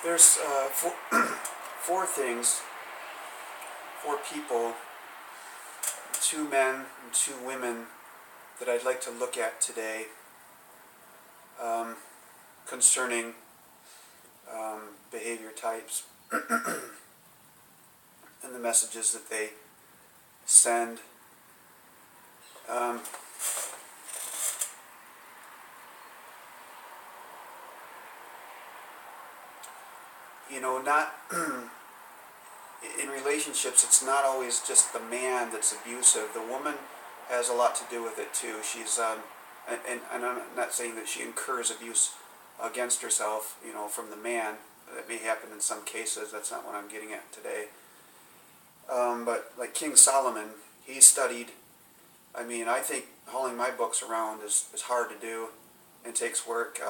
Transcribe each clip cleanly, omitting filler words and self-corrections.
There's four things, four people, two men and two women that I'd like to look at today concerning behavior types and the messages that they send. Not in relationships, it's not always just the man that's abusive. The woman has a lot to do with it too. She's and I'm not saying that she incurs abuse against herself, from the man. That may happen in some cases. That's not what I'm getting at today. But like King Solomon, he studied. I think hauling my books around is hard to do and takes work.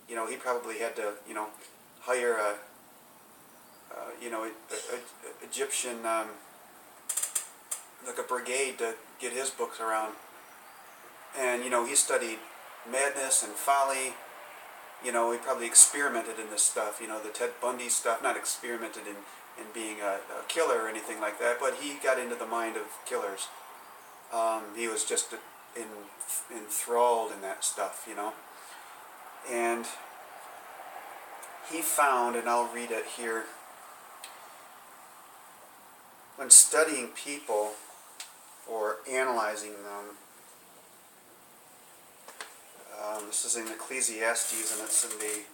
He probably had to, hire a Egyptian, like a brigade to get his books around. And, he studied madness and folly. He probably experimented in this stuff, the Ted Bundy stuff, not experimented in being a killer or anything like that, but he got into the mind of killers. He was just enthralled in that stuff, And he found, and I'll read it here, when studying people or analyzing them, this is in Ecclesiastes, and it's in the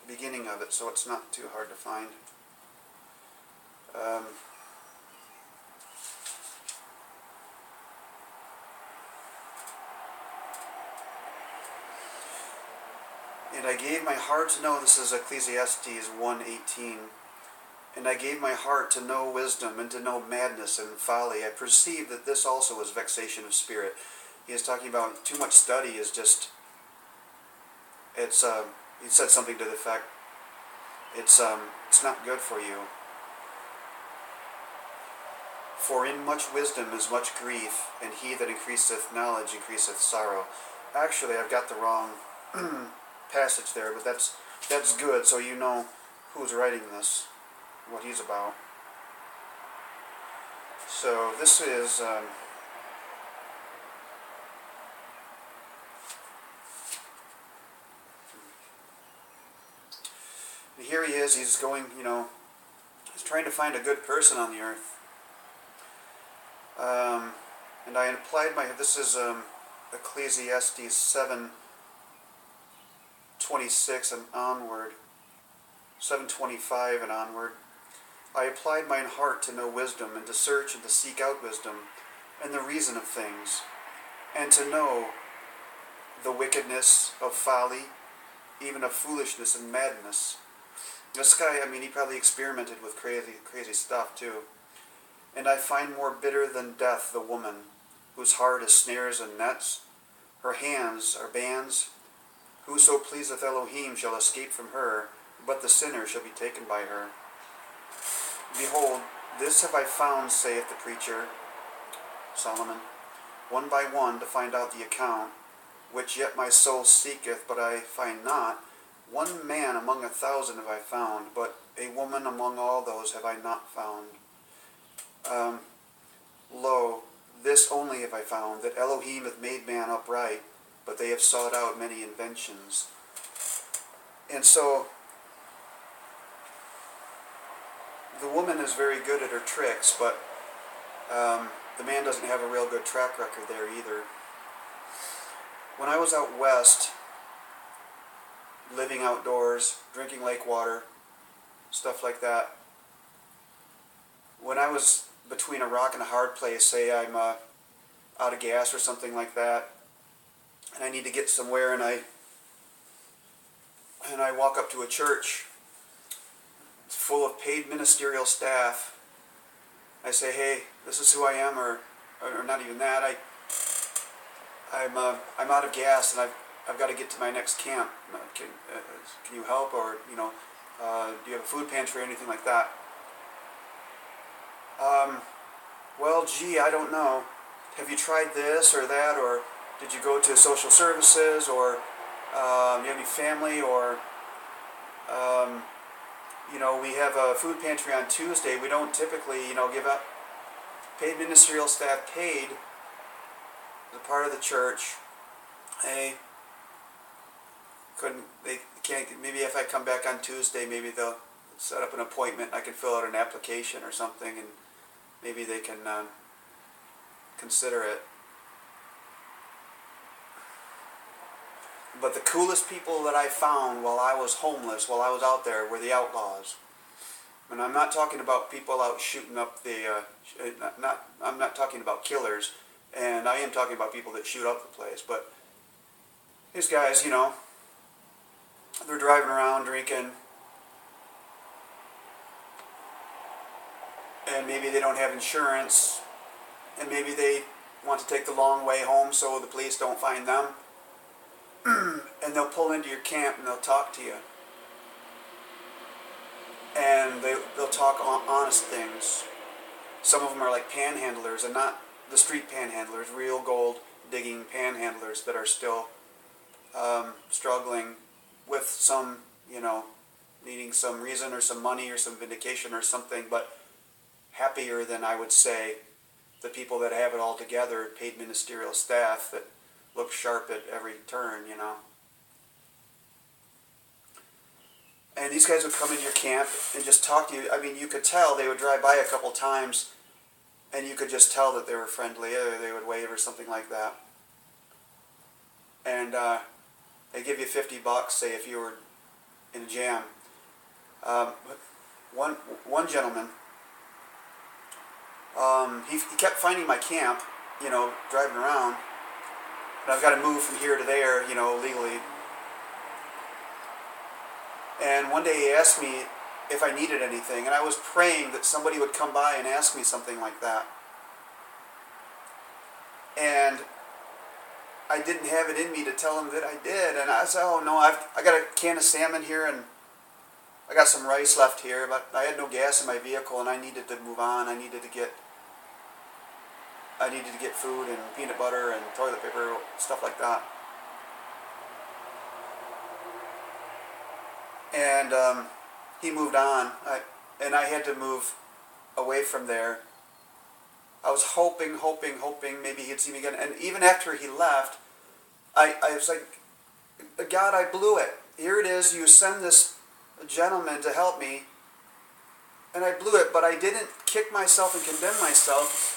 beginning of it, so it's not too hard to find. And I gave my heart to know, this is Ecclesiastes 1:18, and I gave my heart to know wisdom and to know madness and folly. I perceived that this also is vexation of spirit. He is talking about too much study is just, he said something to the effect, it's not good for you. For in much wisdom is much grief, and he that increaseth knowledge increaseth sorrow. Actually, I've got the wrong passage there, but that's good, so you know who's writing this, what he's about. So this is here he is. He's going, he's trying to find a good person on the earth. And I applied this is Ecclesiastes 7:26 and onward, 7:25 and onward. I applied mine heart to know wisdom, and to search and to seek out wisdom, and the reason of things, and to know the wickedness of folly, even of foolishness and madness. This guy, he probably experimented with crazy stuff too. And I find more bitter than death the woman, whose heart is snares and nets, her hands are bands. Whoso pleaseth Elohim shall escape from her, but the sinner shall be taken by her. Behold, this have I found, saith the preacher, Solomon, one by one to find out the account, which yet my soul seeketh, but I find not. One man among 1,000 have I found, but a woman among all those have I not found. Lo, this only have I found, that Elohim hath made man upright, but they have sought out many inventions. And so, the woman is very good at her tricks, but the man doesn't have a real good track record there either. When I was out west, living outdoors, drinking lake water, stuff like that, when I was between a rock and a hard place, say I'm out of gas or something like that, and I need to get somewhere, and I walk up to a church full of paid ministerial staff. I say, hey, this is who I am, or not even that. I'm out of gas, and I've got to get to my next camp. Can you help, or do you have a food pantry or anything like that? Well, gee, I don't know. Have you tried this or that, or Did you go to social services, or you have any family, or we have a food pantry on Tuesday. We don't typically, give up paid ministerial staff paid as a part of the church. They can't, maybe if I come back on Tuesday, maybe they'll set up an appointment. I can fill out an application or something, and maybe they can consider it. But the coolest people that I found while I was homeless, while I was out there, were the outlaws. And I'm not talking about people out shooting up the, I'm not talking about killers, and I am talking about people that shoot up the place. But these guys, they're driving around drinking, and maybe they don't have insurance, and maybe they want to take the long way home so the police don't find them. And they'll pull into your camp and they'll talk to you. And they'll talk honest things. Some of them are like panhandlers, and not the street panhandlers, real gold digging panhandlers that are still struggling with some, needing some reason or some money or some vindication or something, but happier than, I would say, the people that have it all together, paid ministerial staff that look sharp at every turn, And these guys would come in your camp and just talk to you. I mean, you could tell. They would drive by a couple times, and you could just tell that they were friendly, or they would wave or something like that. And they give you $50, say, if you were in a jam. One gentleman, he kept finding my camp, driving around. And I've got to move from here to there, legally. And one day he asked me if I needed anything, and I was praying that somebody would come by and ask me something like that. And I didn't have it in me to tell him that I did, and I said, "Oh no, I got a can of salmon here, and I got some rice left here, but I had no gas in my vehicle, and I needed to move on. I needed to get food and peanut butter and toilet paper, stuff like that." And he moved on, and I had to move away from there. I was hoping maybe he'd see me again. And even after he left, I was like, "God, I blew it. Here it is. You send this gentleman to help me, and I blew it." But I didn't kick myself and condemn myself,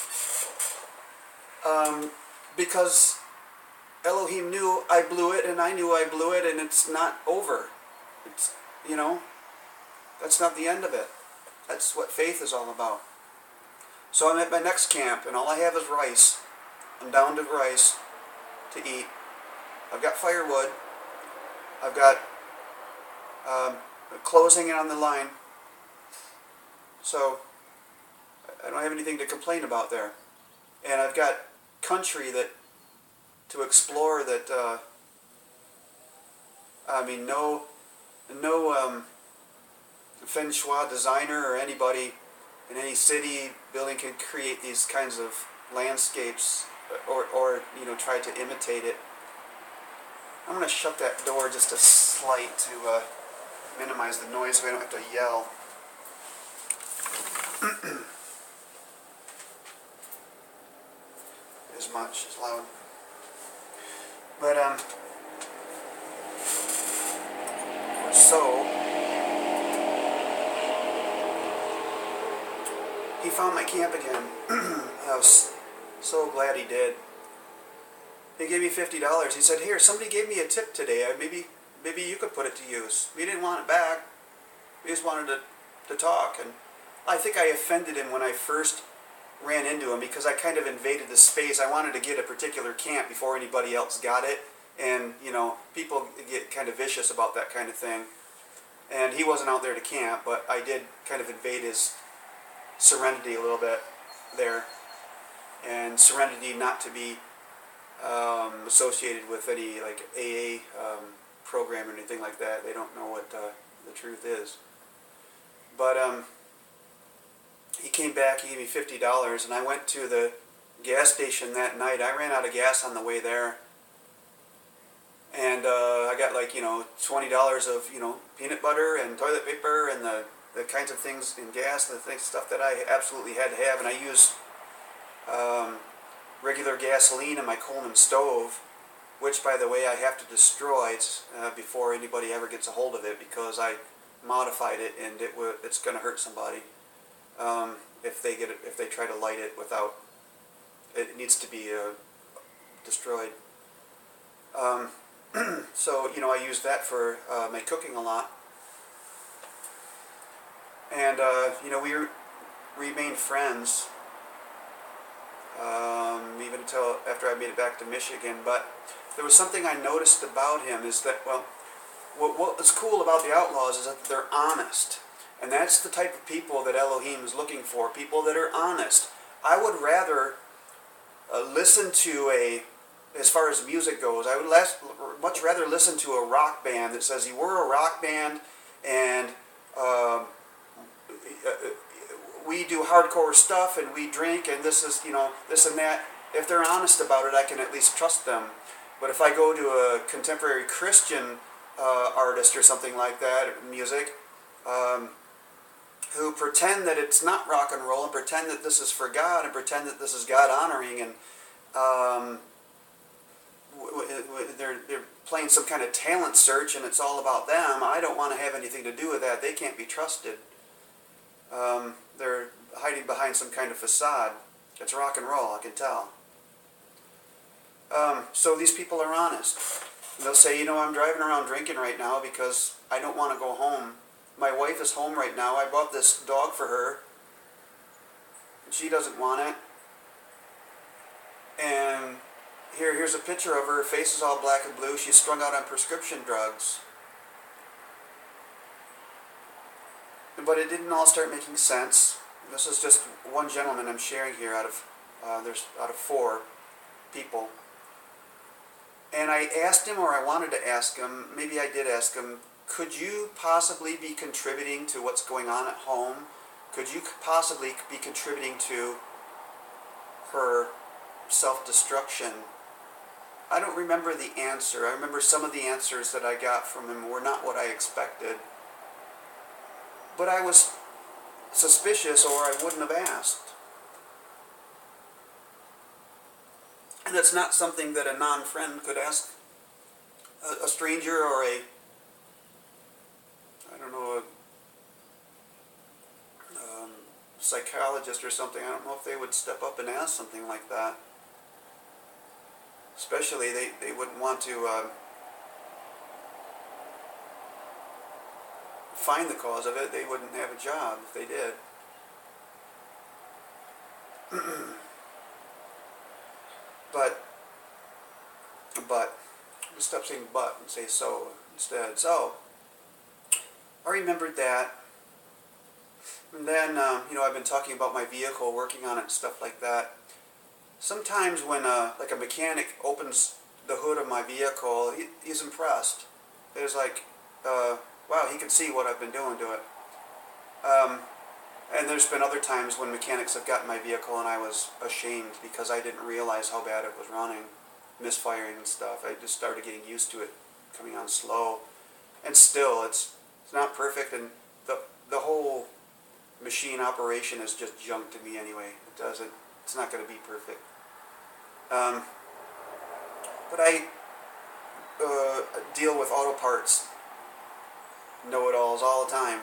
because Elohim knew I blew it, and I knew I blew it, and it's not over. It's, that's not the end of it. That's what faith is all about. So I'm at my next camp, and all I have is rice. I'm down to rice to eat. I've got firewood. I've got clothes hanging on the line. So I don't have anything to complain about there. And I've got country to explore that, no feng shui designer or anybody in any city building can create these kinds of landscapes or try to imitate it. I'm going to shut that door just a slight to minimize the noise so I don't have to yell. As much, as loud. But, so, he found my camp again. I was so glad he did. He gave me $50. He said, "Here, somebody gave me a tip today. Maybe you could put it to use." We didn't want it back. We just wanted to talk. And I think I offended him when I first ran into him, because I kind of invaded the space. I wanted to get a particular camp before anybody else got it. And, people get kind of vicious about that kind of thing. And he wasn't out there to camp, but I did kind of invade his serenity a little bit there. And serenity not to be associated with any like AA program or anything like that. They don't know what the truth is. But he came back, he gave me $50, and I went to the gas station that night. I ran out of gas on the way there, And I got like, $20 of, peanut butter and toilet paper and the kinds of things in gas, the things, stuff that I absolutely had to have. And I use um, regular gasoline in my Coleman stove, which, by the way, I have to destroy before anybody ever gets a hold of it, because I modified it and it's going to hurt somebody if they try to light it without. It needs to be destroyed. Um, so I use that for my cooking a lot, and we remained friends even until after I made it back to Michigan. But there was something I noticed about him, is that, well, what's cool about the Outlaws is that they're honest. And that's the type of people that Elohim is looking for, people that are honest. I would rather listen to as far as music goes, I would much rather listen to a rock band that says, we're a rock band and we do hardcore stuff and we drink and this is, this and that. If they're honest about it, I can at least trust them. But if I go to a contemporary Christian artist or something like that, music, who pretend that it's not rock and roll and pretend that this is for God and pretend that this is God honoring, and they're playing some kind of talent search and it's all about them, I don't want to have anything to do with that. They can't be trusted. They're hiding behind some kind of facade. It's rock and roll, I can tell. So these people are honest. They'll say, I'm driving around drinking right now because I don't want to go home. My wife is home right now. I bought this dog for her. She doesn't want it. And here's a picture of her. Her face is all black and blue. She's strung out on prescription drugs. But it didn't all start making sense. This is just one gentleman I'm sharing here out of 4 people. And I asked him, or I wanted to ask him, maybe I did ask him, could you possibly be contributing to what's going on at home? Could you possibly be contributing to her self-destruction? I don't remember the answer. I remember some of the answers that I got from him were not what I expected. But I was suspicious, or I wouldn't have asked. And that's not something that a non-friend could ask a stranger or a psychologist or something. I don't know if they would step up and ask something like that. Especially they wouldn't want to find the cause of it. They wouldn't have a job if they did. But let's stop saying but and say so instead. So I remembered that. And then, I've been talking about my vehicle, working on it and stuff like that. Sometimes when like a mechanic opens the hood of my vehicle, he's impressed. There's like, wow, he can see what I've been doing to it. And there's been other times when mechanics have gotten my vehicle and I was ashamed because I didn't realize how bad it was running, misfiring and stuff. I just started getting used to it coming on slow. And still, it's not perfect, and the whole machine operation is just junk to me anyway. It's not going to be perfect. But I deal with auto parts know-it-alls all the time,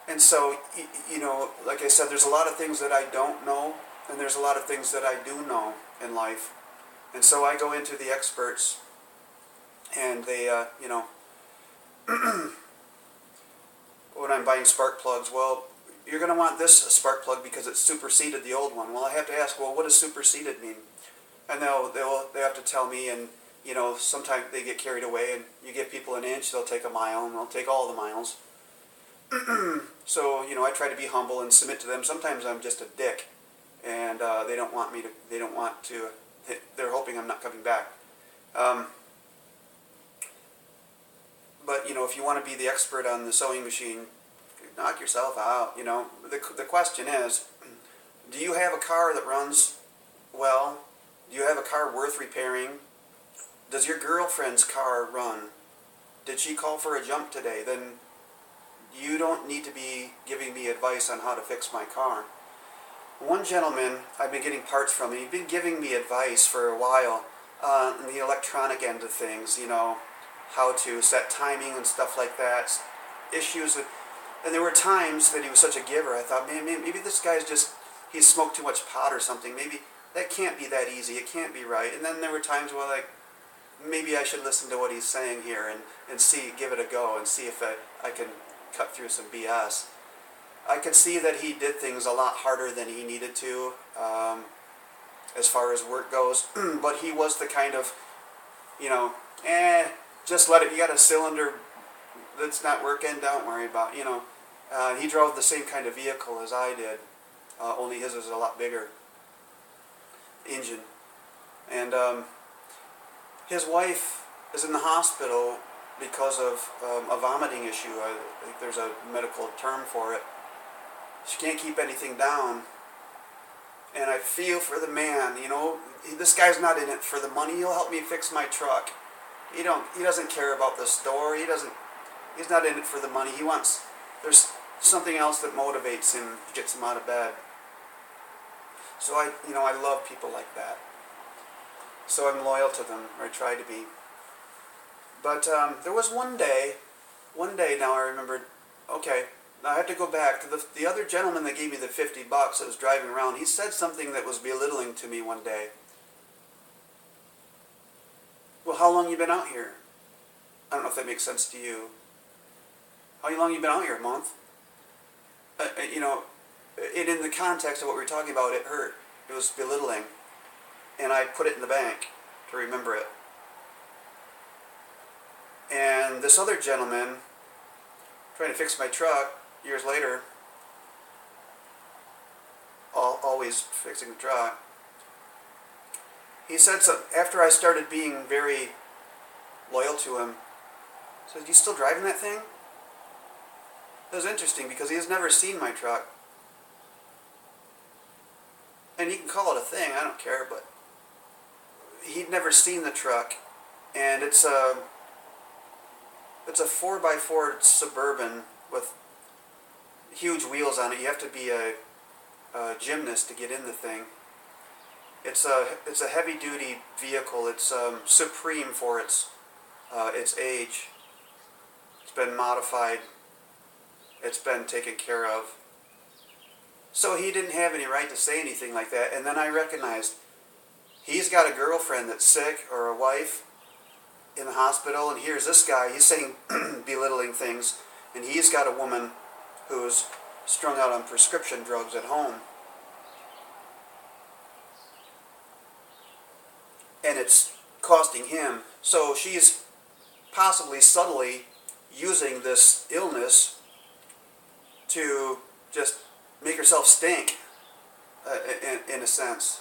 and so, like I said, there's a lot of things that I don't know, and there's a lot of things that I do know in life. And so I go into the experts, and they, when I'm buying spark plugs, well, you're going to want this spark plug because it superseded the old one. Well, I have to ask, well, what does superseded mean? And they have to tell me, and sometimes they get carried away, and you give people an inch, they'll take a mile, and they'll take all the miles. So, I try to be humble and submit to them. Sometimes I'm just a dick, and they don't want to, they're hoping I'm not coming back. But, if you want to be the expert on the sewing machine, knock yourself out, The question is, do you have a car that runs well? Do you have a car worth repairing? Does your girlfriend's car run? Did she call for a jump today? Then you don't need to be giving me advice on how to fix my car. One gentleman I've been getting parts from, and he'd been giving me advice for a while on the electronic end of things, how to set timing and stuff like that, issues with, and there were times that he was such a giver, I thought, man, maybe this guy's he smoked too much pot or something, maybe that can't be that easy, it can't be right. And then there were times where maybe I should listen to what he's saying here and give it a go and see if I can cut through some BS. I could see that he did things a lot harder than he needed to, as far as work goes, but he was the kind of, just let it, you got a cylinder that's not working, don't worry about, he drove the same kind of vehicle as I did, only his was a lot bigger engine. And his wife is in the hospital because of a vomiting issue. I think there's a medical term for it. She can't keep anything down. And I feel for the man, this guy's not in it for the money. He'll help me fix my truck. He doesn't care about the store. He's not in it for the money. There's something else that motivates him, gets him out of bed. So I love people like that. So I'm loyal to them, or I try to be. But there was one day now I remembered, okay, now I have to go back to the other gentleman that gave me the $50 that was driving around. He said something that was belittling to me one day. Well, how long you been out here? I don't know if that makes sense to you. How long you been out here? A month? And in the context of what we were talking about, it hurt. It was belittling. And I put it in the bank to remember it. And this other gentleman, trying to fix my truck years later, always fixing the truck, he said something after I started being very loyal to him. He said, "You still driving that thing?" It was interesting because he has never seen my truck. And you can call it a thing, I don't care, but he'd never seen the truck. And it's a 4x4 Suburban with huge wheels on it. You have to be a gymnast to get in the thing. It's a heavy-duty vehicle. It's supreme for its age. It's been modified. It's been taken care of. So he didn't have any right to say anything like that. And then I recognized he's got a girlfriend that's sick, or a wife in the hospital, and here's this guy, he's saying belittling things, and he's got a woman who's strung out on prescription drugs at home. And it's costing him. So she's possibly subtly using this illness to just make herself stink, in a sense.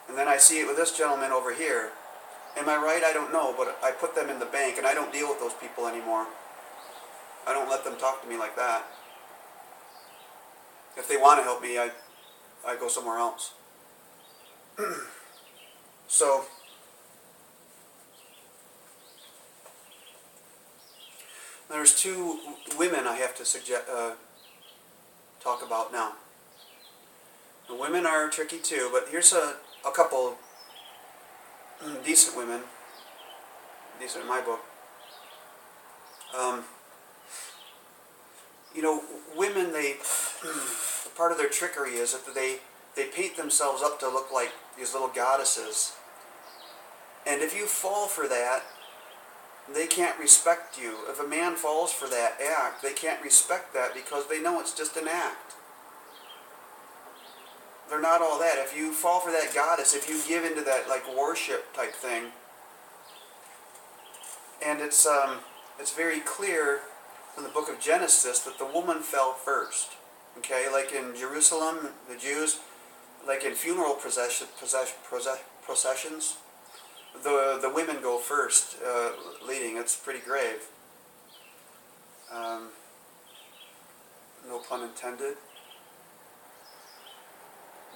And then I see it with this gentleman over here. Am I right? I don't know, but I put them in the bank, and I don't deal with those people anymore. I don't let them talk to me like that. If they want to help me, I go somewhere else. So, there's two women I have to talk about now. The women are tricky too, but here's a couple decent women, decent in my book. Women, part of their trickery is that they paint themselves up to look like these little goddesses. And if you fall for that, they can't respect you. If a man falls for that act, they can't respect that because they know it's just an act. They're not all that. If you fall for that goddess, if you give into that worship type thing, and it's very clear in the book of Genesis that the woman fell first. Okay, like in Jerusalem, the Jews, like in funeral processions, the women go first, leading. It's pretty grave. No pun intended.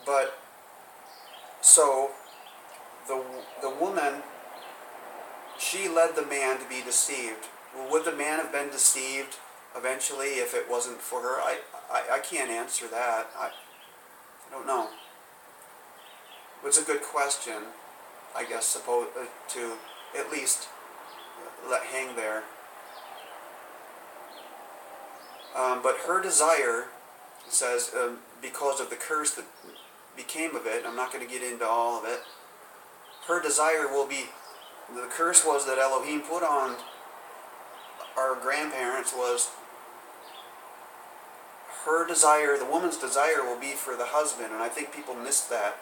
But, so, the, the woman, she led the man to be deceived. Well, would the man have been deceived eventually if it wasn't for her? I can't answer that. I don't know. It's a good question, I guess, to at least let hang there. But her desire, it says, because of the curse that became of it, I'm not going to get into all of it, her desire will be, the curse was that Elohim put on our grandparents was her desire, the woman's desire will be for the husband, and I think people miss that.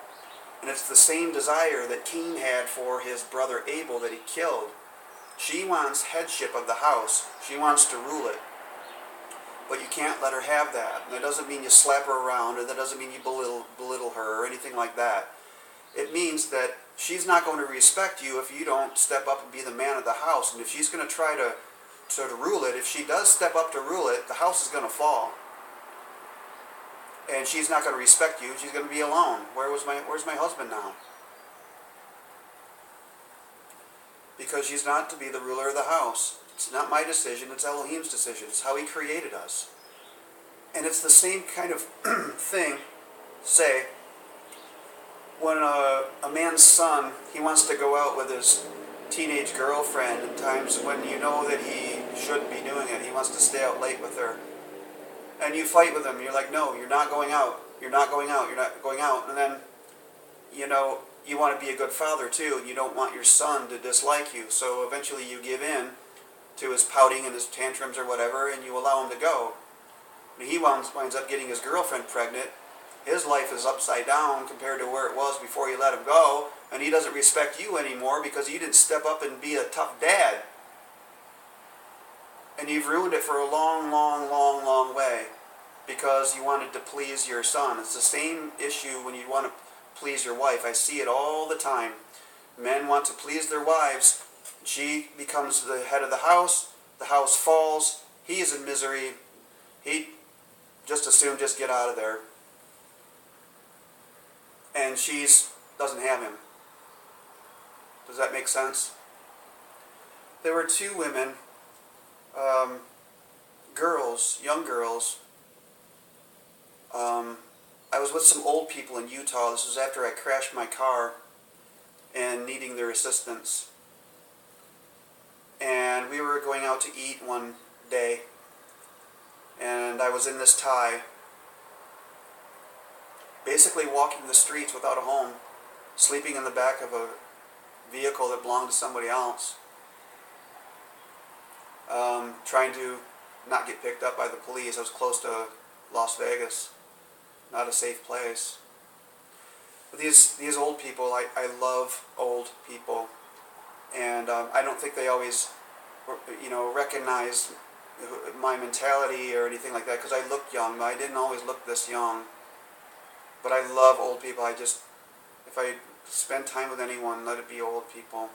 And it's the same desire that Cain had for his brother Abel that he killed. She wants headship of the house. She wants to rule it. But you can't let her have that. And that doesn't mean you slap her around, or that doesn't mean you belittle her, or anything like that. It means that she's not going to respect you if you don't step up and be the man of the house. And if she's going to try to rule it, if she does step up to rule it, the house is going to fall. And she's not going to respect you. She's going to be alone. Where's my husband now? Because she's not to be the ruler of the house. It's not my decision. It's Elohim's decision. It's how he created us. And it's the same kind of thing, say, when a man's son, he wants to go out with his teenage girlfriend, and times when you know that he shouldn't be doing it, he wants to stay out late with her. And you fight with him. You're like, no, you're not going out. You're not going out. You're not going out. And then, you know, you want to be a good father too, and you don't want your son to dislike you. So eventually you give in to his pouting and his tantrums or whatever, and you allow him to go. And he winds up getting his girlfriend pregnant. His life is upside down compared to where it was before you let him go, and he doesn't respect you anymore because you didn't step up and be a tough dad. And you've ruined it for a long, long, long, long way because you wanted to please your son. It's the same issue when you want to please your wife. I see it all the time. Men want to please their wives. She becomes the head of the house falls, he is in misery. He'd just as soon just get out of there. And she doesn't have him. Does that make sense? There were two women, young girls. I was with some old people in Utah. This was after I crashed my car and needing their assistance. And we were going out to eat one day, and I was in this tie, basically walking the streets without a home, sleeping in the back of a vehicle that belonged to somebody else, trying to not get picked up by the police. I was close to Las Vegas, not a safe place. But these old people, I love old people, and I don't think they always, recognize my mentality or anything like that, because I looked young. I didn't always look this young. But I love old people. If I spend time with anyone, let it be old people.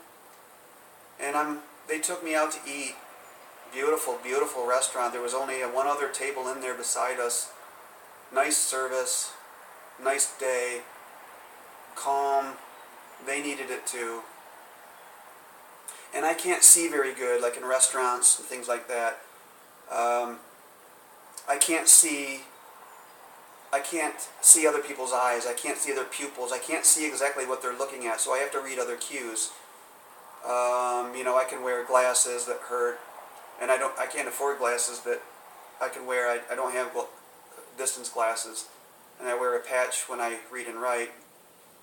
And they took me out to eat. Beautiful, beautiful restaurant. There was only one other table in there beside us. Nice service, nice day, calm. They needed it too. And I can't see very good, like in restaurants and things like that. I can't see other people's eyes. I can't see their pupils. I can't see exactly what they're looking at, so I have to read other cues. I can wear glasses that hurt, and I can't afford glasses that I can wear. I don't have distance glasses, and I wear a patch when I read and write.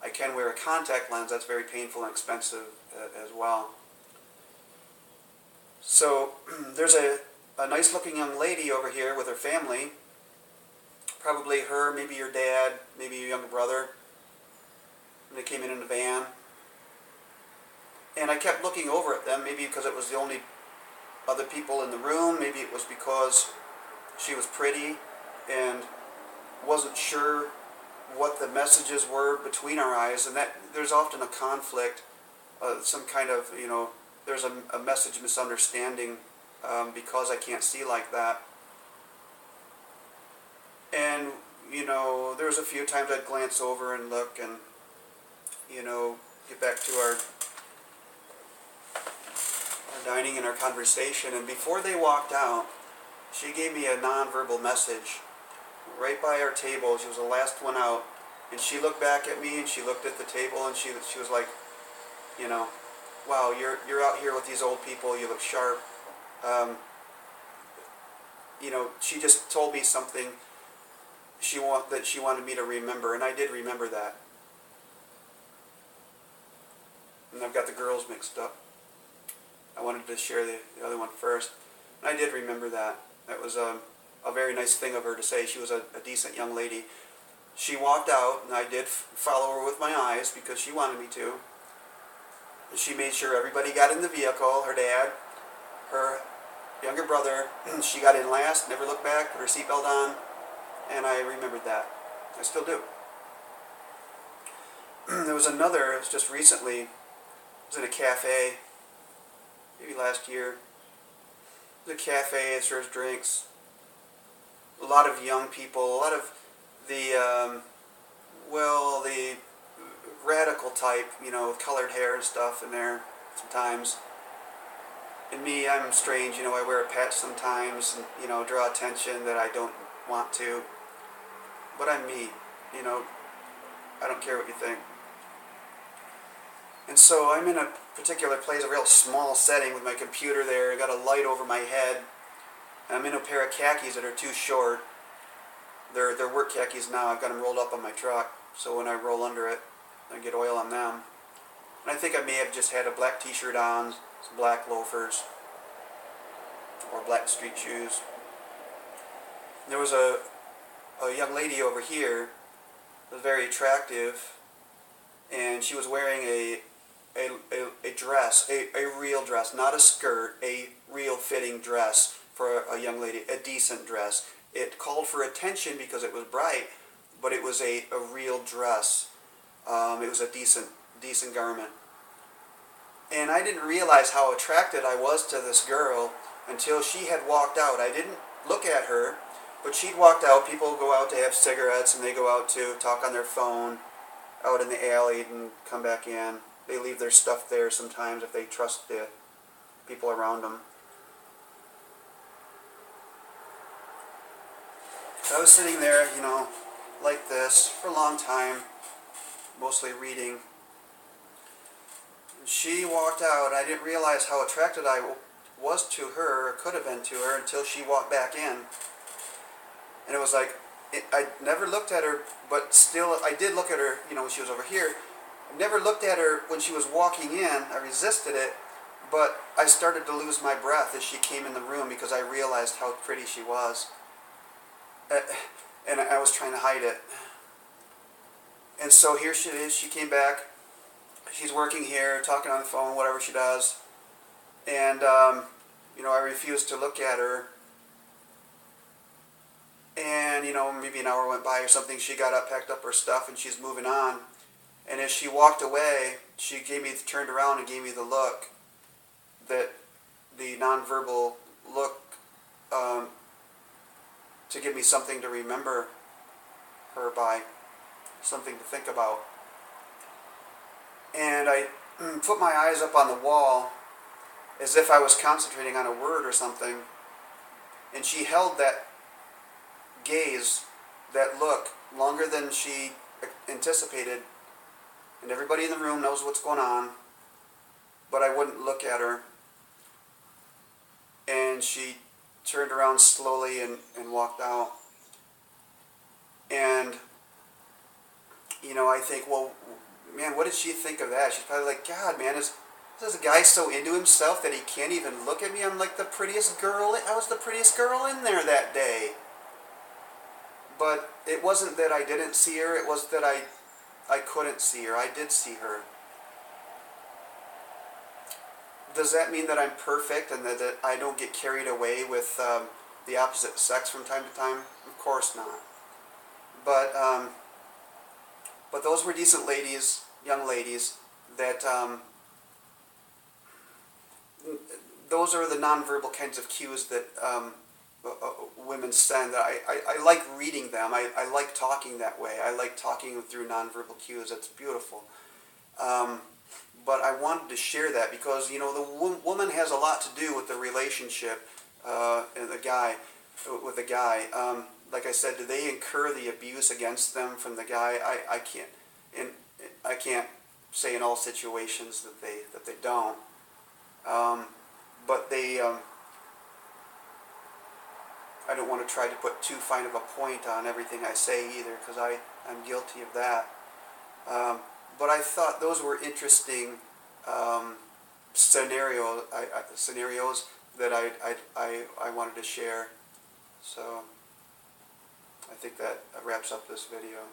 I can wear a contact lens. That's very painful and expensive as well. So there's a nice looking young lady over here with her family. Probably her, maybe your dad, maybe your younger brother. And they came in a van. And I kept looking over at them, maybe because it was the only other people in the room. Maybe it was because she was pretty and wasn't sure what the messages were between our eyes. And that there's often a conflict, some kind of, there's a message misunderstanding because I can't see like that. And, there's a few times I'd glance over and look, and, get back to our dining and our conversation. And before they walked out, she gave me a nonverbal message right by our table. She was the last one out, and she looked back at me and she looked at the table and she was like, you know, wow, you're out here with these old people. You look sharp. You know, she just told me something that she wanted me to remember, and I did remember that. And I've got the girls mixed up. I wanted to share the other one first. And I did remember that. That was a very nice thing of her to say. She was a decent young lady. She walked out, and I did follow her with my eyes because she wanted me to. She made sure everybody got in the vehicle, her dad, her younger brother. She got in last, never looked back, put her seatbelt on, and I remembered that. I still do. There was another, it was just recently, I was in a cafe, maybe last year. It was a cafe, it serves drinks. A lot of young people, a lot of the radical type, you know, with colored hair and stuff in there sometimes. And me, I'm strange, you know, I wear a patch sometimes and, you know, draw attention that I don't want to. But I'm me, you know, I don't care what you think. And so I'm in a particular place, a real small setting with my computer there. I got a light over my head. And I'm in a pair of khakis that are too short. They're work khakis now. I've got them rolled up on my truck, so when I roll under it, I get oil on them. And I think I may have just had a black t-shirt on, some black loafers, or black street shoes. And there was a young lady over here, was very attractive, and she was wearing a dress, a real dress, not a skirt, a real fitting dress for a young lady, a decent dress. It called for attention because it was bright, but it was a real dress. It was a decent garment. And I didn't realize how attracted I was to this girl until she had walked out. I didn't look at her, but she'd walked out. People go out to have cigarettes, and they go out to talk on their phone out in the alley and come back in. They leave their stuff there sometimes if they trust the people around them. So I was sitting there, you know, like this for a long time, mostly reading. And she walked out. I didn't realize how attracted I was to her, or could have been to her, until she walked back in. And it was like, I never looked at her, but still, I did look at her, you know, when she was over here. I never looked at her when she was walking in. I resisted it, but I started to lose my breath as she came in the room because I realized how pretty she was. And I was trying to hide it. And so here she is. She came back. She's working here, talking on the phone, whatever she does. And, you know, I refused to look at her. And, you know, maybe an hour went by or something. She got up, packed up her stuff, and she's moving on. And as she walked away, she turned around and gave me the look, the nonverbal look, to give me something to remember her by, something to think about. And I put my eyes up on the wall as if I was concentrating on a word or something. And she held that gaze, that look, longer than she anticipated. And everybody in the room knows what's going on, but I wouldn't look at her. And she turned around slowly and walked out. And, you know, I think, well, man, what did she think of that? She's probably like, God, man, is a guy so into himself that he can't even look at me? I'm like the prettiest girl. I was the prettiest girl in there that day. But it wasn't that I didn't see her. It was that I couldn't see her. I did see her. Does that mean that I'm perfect and that I don't get carried away with the opposite sex from time to time? Of course not. But those were decent ladies, young ladies, that those are the nonverbal kinds of cues that women send. I like reading them. I like talking that way. I like talking through nonverbal cues. It's beautiful. but I wanted to share that because, you know, the woman has a lot to do with the relationship and the guy, with the guy. Like I said, do they incur the abuse against them from the guy? I can't, and I can't say in all situations that they don't. But they, I don't want to try to put too fine of a point on everything I say either, because I'm guilty of that. But I thought those were interesting scenarios that I wanted to share. So I think that wraps up this video.